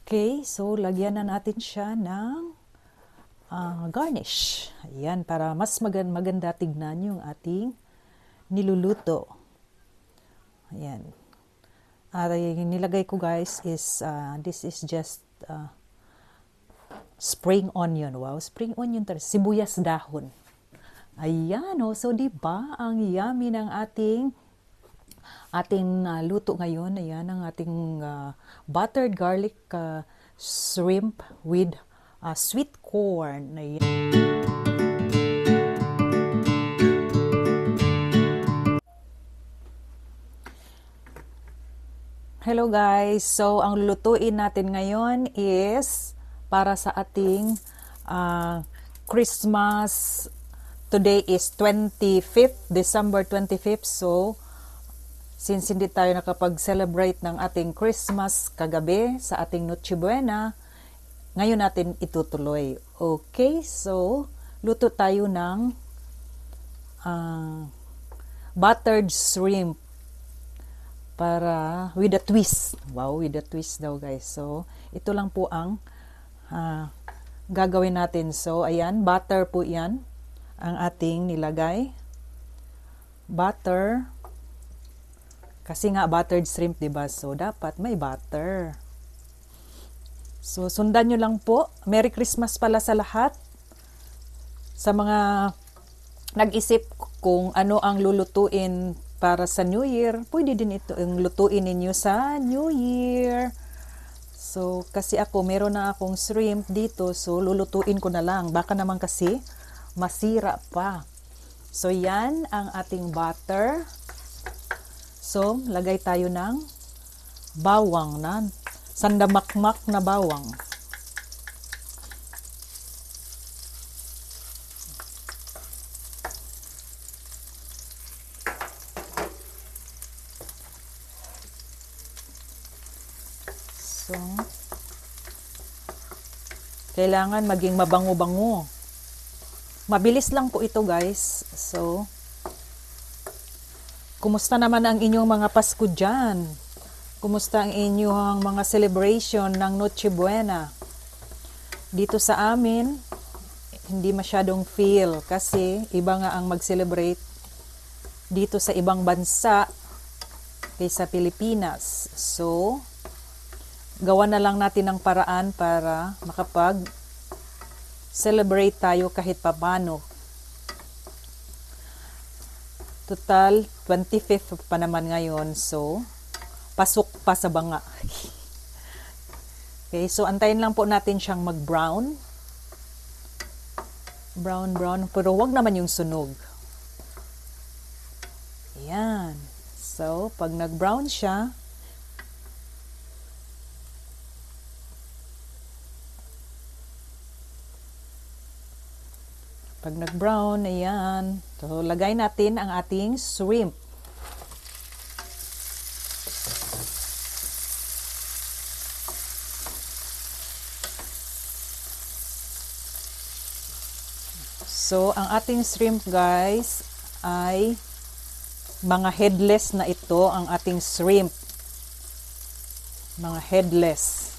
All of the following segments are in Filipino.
Okay, so lagyan na natin siya ng garnish. Ayan, para mas maganda tignan yung ating niluluto. Ayan. Yung nilagay ko guys is, this is just spring onion. Wow, spring onion talaga. Sibuyas dahon. Ayan, so diba ang yummy ng ating luto ngayon. Ayan, ang ating buttered garlic shrimp with sweet corn. Ayan. Hello guys! So, ang lulutuin natin ngayon is para sa ating Christmas. Today is 25th, December 25th. So, since hindi tayo nakapag-celebrate ng ating Christmas kagabi sa ating Noche Buena, ngayon natin itutuloy. Okay, so luto tayo ng buttered shrimp para with a twist. Wow, with a twist daw guys. So, ito lang po ang gagawin natin. So, ayan, butter po yan ang ating nilagay. Butter. Kasi nga buttered shrimp, diba? So, dapat may butter. So, sundan nyo lang po. Merry Christmas pala sa lahat. Sa mga nag-isip kung ano ang lulutuin para sa New Year, pwede din ito ang lutuin ninyo sa New Year. So, kasi ako, meron na akong shrimp dito. So, lulutuin ko na lang. Baka naman kasi masira pa. So, yan ang ating butter. So, lagay tayo ng bawang na sandamakmak na bawang. So, kailangan maging mabango-bango. Mabilis lang po ito guys. So, kumusta naman ang inyong mga Pasko dyan? Kumusta ang inyong mga celebration ng Noche Buena? Dito sa amin, hindi masyadong feel kasi iba nga ang mag-celebrate dito sa ibang bansa kaysa Pilipinas. So, gawa na lang natin ng paraan para makapag-celebrate tayo kahit papano. Total, 25th pa naman ngayon. So, pasok pa sa banga. Okay, so antayin lang po natin siyang mag-brown. Brown. Pero wag naman yung sunog. Ayan. So, pag nag-brown siya, ayan. So, lagay natin ang ating shrimp. So, ang ating shrimp guys ay mga headless na ito ang ating shrimp. Mga headless.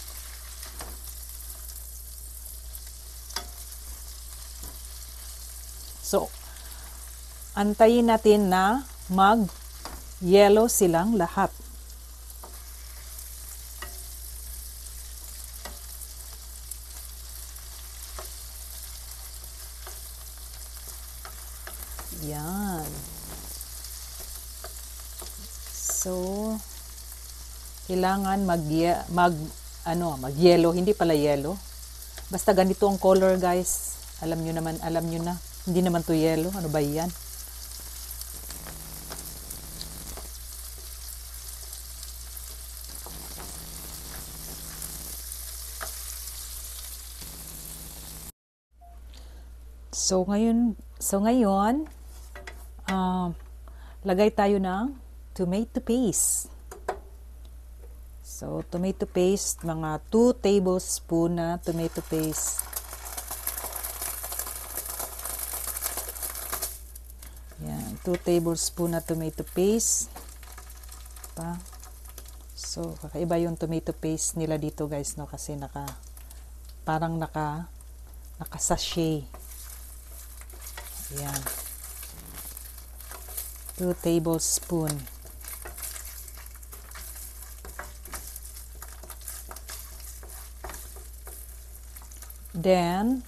So, antayin natin na mag-yellow silang lahat. Yan. So, kailangan mag-yellow, hindi pala yellow. Basta ganito ang color, guys. Alam nyo na. Hindi naman to yellow. Ano ba 'yan? So ngayon, lagay tayo ng tomato paste. So, tomato paste, mga 2 tablespoon na tomato paste. Yan, 2 tablespoon na tomato paste. So, kakaiba yung tomato paste nila dito guys, no? Kasi parang naka-sachet. Ayan. 2 tablespoon. Then,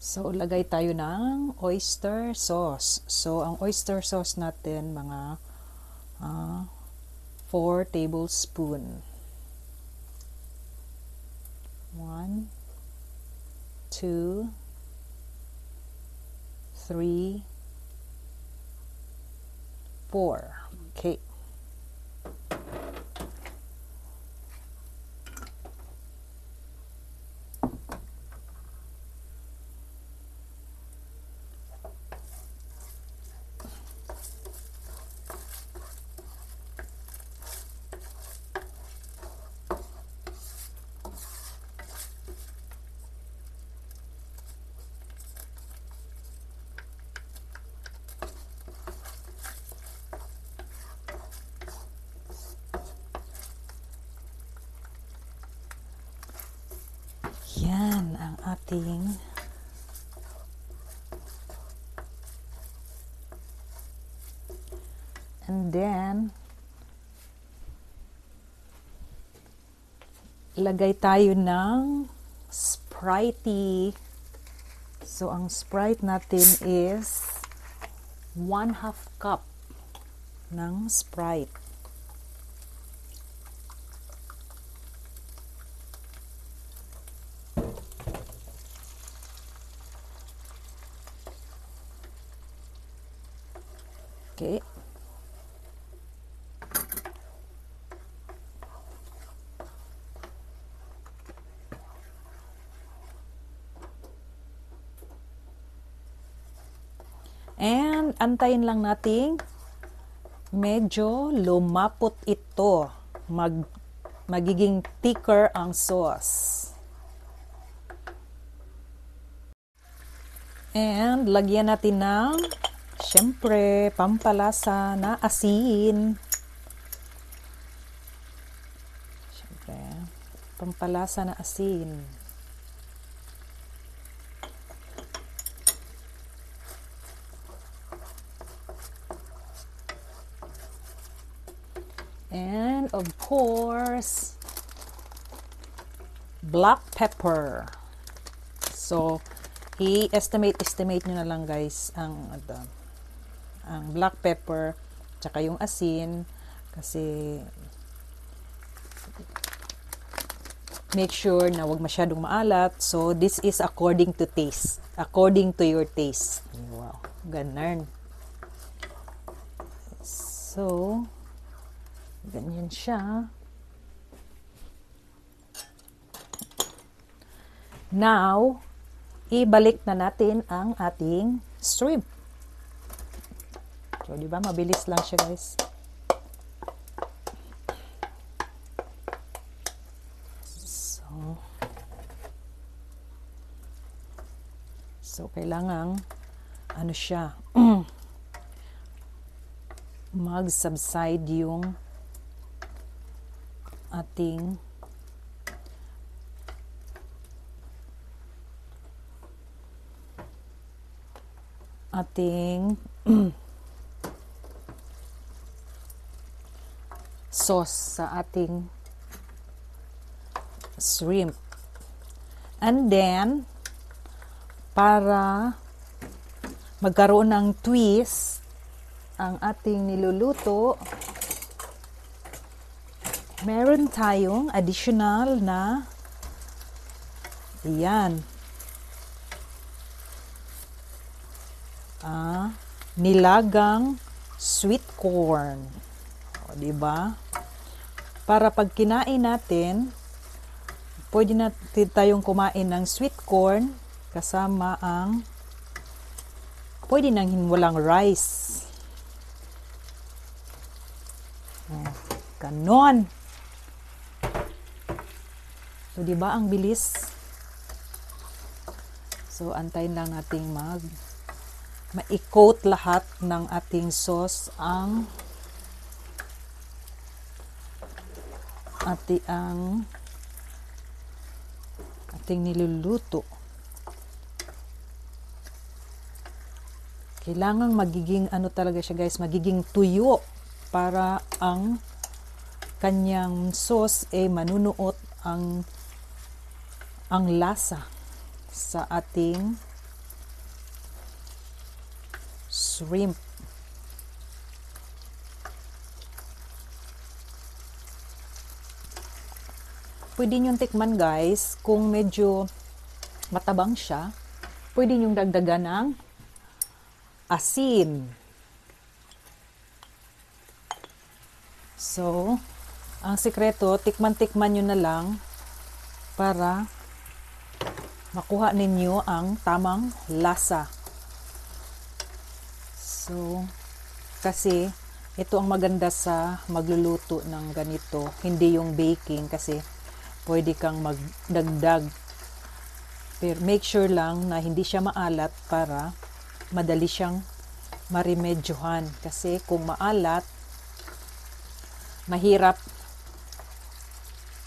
so, lagay tayo ng oyster sauce. So, ang oyster sauce natin, mga 4 tablespoon. 1, 2, 3, 4. Okay. Yan ang ating and then lagay tayo ng Sprite. So ang Sprite natin is 1/2 cup ng Sprite. Okay. And antayin lang nating medyo lumapot ito. Magiging thicker ang sauce. And lagyan natin ng syempre, pampalasa na asin. Syempre, pampalasa na asin. And of course, black pepper. So, i-estimate nyo na lang guys ang black pepper tsaka yung asin kasi make sure na wag masyadong maalat. So this is according to taste, according to your taste. Wow, ganun. So ganyan siya. Now ibalik na natin ang ating shrimp. So, di ba? Mabilis lang siya, guys. So kailangan, ano siya, mag-subside yung ating sauce sa ating shrimp. And then, para magkaroon ng twist ang ating niluluto, meron tayong additional na nilagang sweet corn. O, diba? Para pag kinain natin, pwede natin tayong kumain ng sweet corn kasama ang pwede nang walang rice. Ganon. So, di ba ang bilis? So, antayin lang nating ma-coat lahat ng ating sauce ang ating niluluto. Kailangang magiging talaga siya guys, magiging tuyo para ang kanyang sauce manunuot ang lasa sa ating shrimp. Pwede niyong tikman guys, kung medyo matabang siya, pwede niyong dagdagan ng asin. So, ang sikreto, tikman-tikman nyo na lang para makuha ninyo ang tamang lasa. So, kasi ito ang maganda sa magluluto ng ganito, hindi yung baking kasi pwede kang magdagdag. Pero make sure lang na hindi siya maalat para madali siyang maremedyohan. Kasi kung maalat, mahirap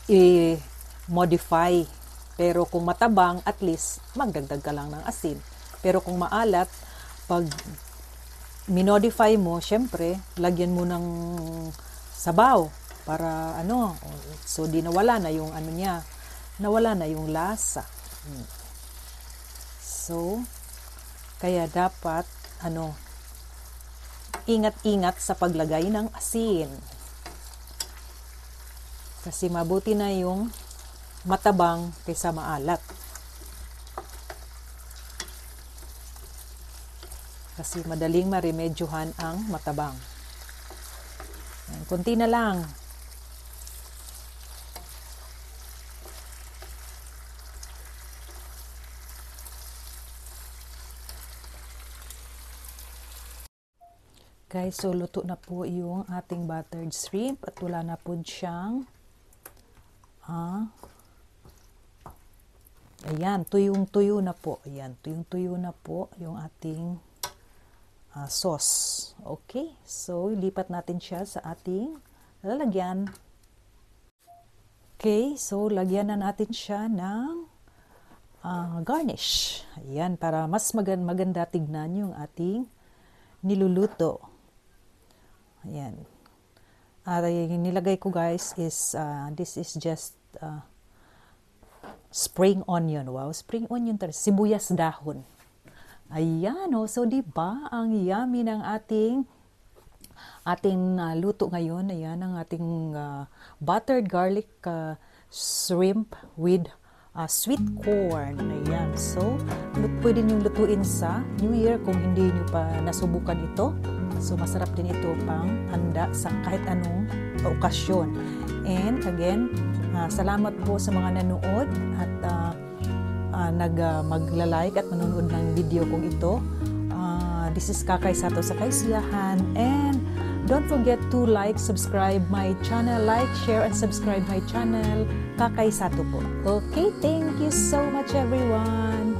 i-modify. Pero kung matabang, at least magdagdag ka lang ng asin. Pero kung maalat, pag minodify mo, syempre, lagyan mo ng sabaw para so di nawala na yung niya, nawala na yung lasa. So, kaya dapat ingat-ingat sa paglagay ng asin. Kasi mabuti na yung matabang kaysa maalat. Kasi madaling maremedyohan ang matabang. Kunti na lang. Guys, so luto na po yung ating buttered shrimp at wala na po siyang ayan, tuyong-tuyo na po. Ayan, tuyong-tuyo na po yung ating sauce. Okay, so lipat natin siya sa ating lalagyan. Okay, so lagyan na natin siya ng garnish. Ayan, para mas maganda tignan yung ating niluluto. Ayan. Yung nilagay ko guys is, this is just spring onion. Wow, spring onion talaga. Sibuyas dahon. Ayan, so diba ang yummy ng ating luto ngayon. Ayan, ang ating buttered garlic shrimp with sweet corn. Ayan, so pwede nyo lutuin sa New Year kung hindi nyo pa nasubukan ito. So, masarap din ito pang handa sa kahit anong okasyon. And again, salamat po sa mga nanood at magla-like at manonood ng video kong ito. This is Kakay Sato sa Kaisiyahan. And don't forget to like, subscribe my channel. Like, share, and subscribe my channel. Kakay Sato po. Okay, thank you so much everyone.